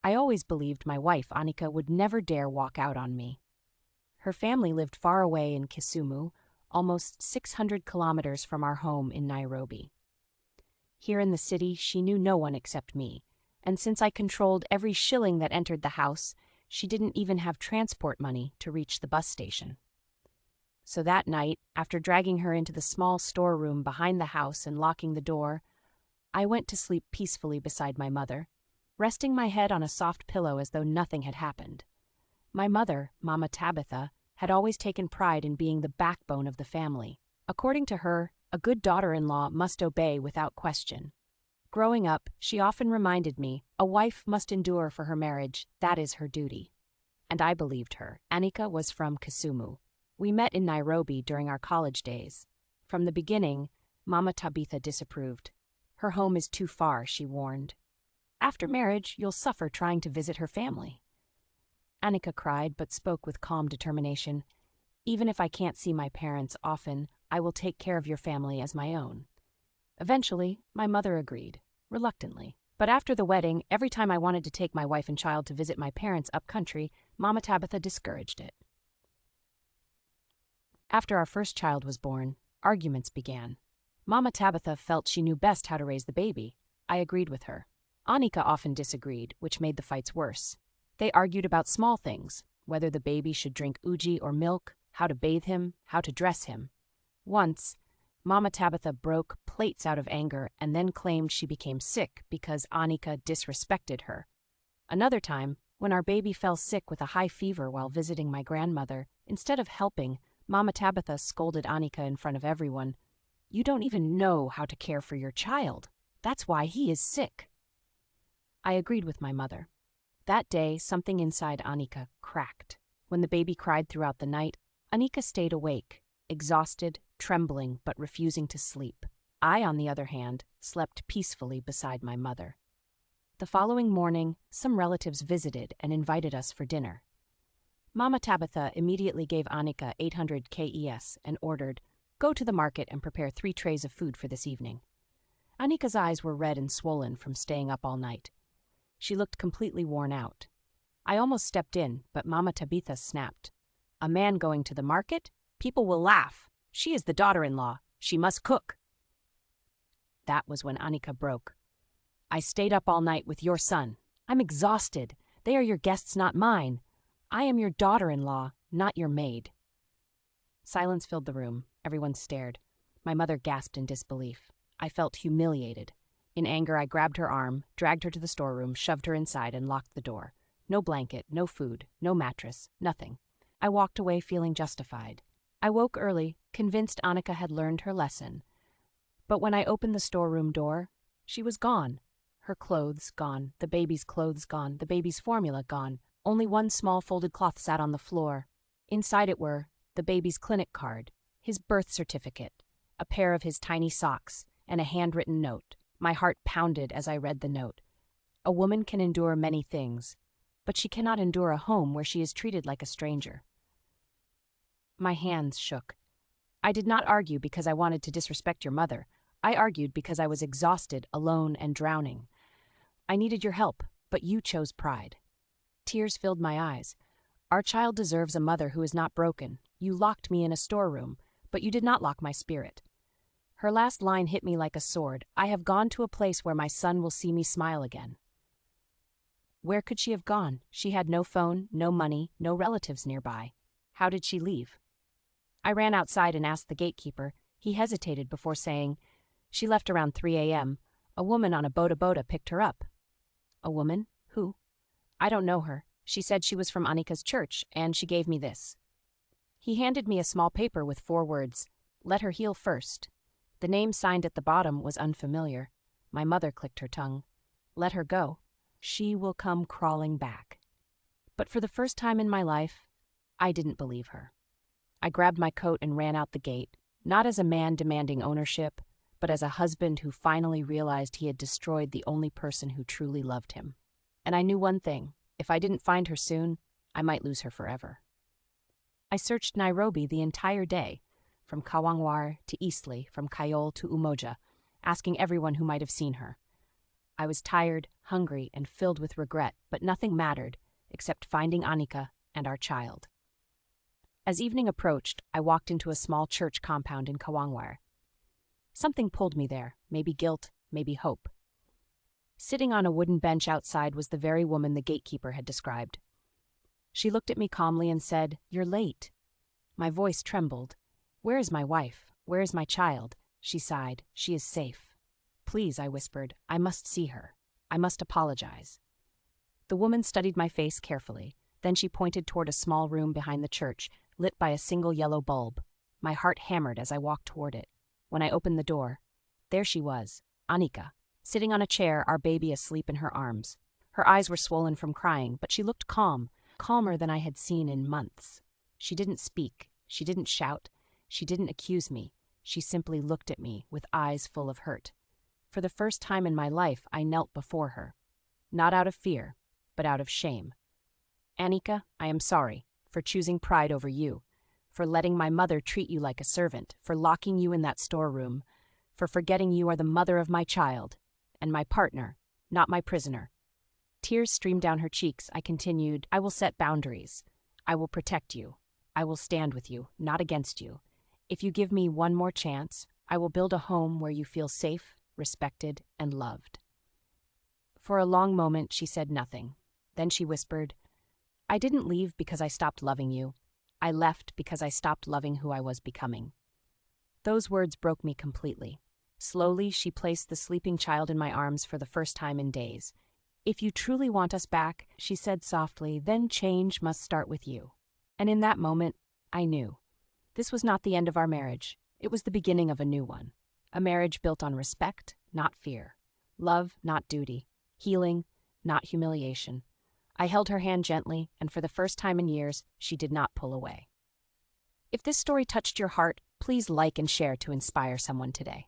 I always believed my wife, Annika, would never dare walk out on me. Her family lived far away in Kisumu, almost 600 kilometers from our home in Nairobi. Here in the city, she knew no one except me, and since I controlled every shilling that entered the house, she didn't even have transport money to reach the bus station. So that night, after dragging her into the small storeroom behind the house and locking the door, I went to sleep peacefully beside my mother, resting my head on a soft pillow as though nothing had happened. My mother, Mama Tabitha, had always taken pride in being the backbone of the family. According to her, a good daughter-in-law must obey without question. Growing up, she often reminded me, a wife must endure for her marriage, that is her duty. And I believed her. Annika was from Kisumu. We met in Nairobi during our college days. From the beginning, Mama Tabitha disapproved. Her home is too far, she warned. After marriage, you'll suffer trying to visit her family. Annika cried but spoke with calm determination. Even if I can't see my parents often, I will take care of your family as my own. Eventually, my mother agreed, reluctantly. But after the wedding, every time I wanted to take my wife and child to visit my parents up country, Mama Tabitha discouraged it. After our first child was born, arguments began. Mama Tabitha felt she knew best how to raise the baby. I agreed with her. Annika often disagreed, which made the fights worse. They argued about small things, whether the baby should drink uji or milk, how to bathe him, how to dress him. Once, Mama Tabitha broke plates out of anger and then claimed she became sick because Annika disrespected her. Another time, when our baby fell sick with a high fever while visiting my grandmother, instead of helping, Mama Tabitha scolded Annika in front of everyone. "You don't even know how to care for your child. That's why he is sick." I agreed with my mother. That day, something inside Annika cracked. When the baby cried throughout the night, Annika stayed awake, exhausted, trembling, but refusing to sleep. I, on the other hand, slept peacefully beside my mother. The following morning, some relatives visited and invited us for dinner. Mama Tabitha immediately gave Annika 800 KES and ordered, "Go to the market and prepare 3 trays of food for this evening." Annika's eyes were red and swollen from staying up all night. She looked completely worn out. I almost stepped in, but Mama Tabitha snapped. "A man going to the market? People will laugh. She is the daughter-in-law. She must cook." That was when Annika broke. "I stayed up all night with your son. I'm exhausted. They are your guests, not mine. I am your daughter-in-law, not your maid." Silence filled the room. Everyone stared. My mother gasped in disbelief. I felt humiliated. In anger, I grabbed her arm, dragged her to the storeroom, shoved her inside, and locked the door. No blanket, no food, no mattress, nothing. I walked away feeling justified. I woke early, convinced Annika had learned her lesson. But when I opened the storeroom door, she was gone. Her clothes gone, the baby's clothes gone, the baby's formula gone. Only one small folded cloth sat on the floor. Inside it were the baby's clinic card, his birth certificate, a pair of his tiny socks, and a handwritten note. My heart pounded as I read the note. A woman can endure many things, but she cannot endure a home where she is treated like a stranger. My hands shook. I did not argue because I wanted to disrespect your mother. I argued because I was exhausted, alone, and drowning. I needed your help, but you chose pride. Tears filled my eyes. Our child deserves a mother who is not broken. You locked me in a storeroom, but you did not lock my spirit. Her last line hit me like a sword. I have gone to a place where my son will see me smile again. Where could she have gone? She had no phone, no money, no relatives nearby. How did she leave? I ran outside and asked the gatekeeper. He hesitated before saying, "She left around 3 a.m. A woman on a boda picked her up." "A woman? Who?" "I don't know her. She said she was from Annika's church, and she gave me this." He handed me a small paper with 4 words, "Let her heal first." The name signed at the bottom was unfamiliar. My mother clicked her tongue. "Let her go. She will come crawling back." But for the first time in my life, I didn't believe her. I grabbed my coat and ran out the gate, not as a man demanding ownership, but as a husband who finally realized he had destroyed the only person who truly loved him. And I knew one thing: if I didn't find her soon, I might lose her forever. I searched Nairobi the entire day, from Kawangware to Eastleigh, from Kayole to Umoja, asking everyone who might have seen her. I was tired, hungry, and filled with regret, but nothing mattered except finding Annika and our child. As evening approached, I walked into a small church compound in Kawangware. Something pulled me there, maybe guilt, maybe hope. Sitting on a wooden bench outside was the very woman the gatekeeper had described. She looked at me calmly and said, "You're late." My voice trembled. "Where is my wife? Where is my child?" She sighed. "She is safe." "Please," I whispered, "I must see her. I must apologize." The woman studied my face carefully. Then she pointed toward a small room behind the church, lit by a single yellow bulb. My heart hammered as I walked toward it. When I opened the door, there she was, Annika, sitting on a chair, our baby asleep in her arms. Her eyes were swollen from crying, but she looked calm, calmer than I had seen in months. She didn't speak. She didn't shout. She didn't accuse me. She simply looked at me with eyes full of hurt. For the first time in my life, I knelt before her. Not out of fear, but out of shame. "Annika, I am sorry for choosing pride over you, for letting my mother treat you like a servant, for locking you in that storeroom, for forgetting you are the mother of my child, and my partner, not my prisoner." Tears streamed down her cheeks. I continued, "I will set boundaries. I will protect you. I will stand with you, not against you. If you give me one more chance, I will build a home where you feel safe, respected, and loved." For a long moment, she said nothing. Then she whispered, "I didn't leave because I stopped loving you. I left because I stopped loving who I was becoming." Those words broke me completely. Slowly, she placed the sleeping child in my arms for the first time in days. "If you truly want us back," she said softly, "then change must start with you." And in that moment, I knew. This was not the end of our marriage. It was the beginning of a new one. A marriage built on respect, not fear. Love, not duty. Healing, not humiliation. I held her hand gently, and for the first time in years, she did not pull away. If this story touched your heart, please like and share to inspire someone today.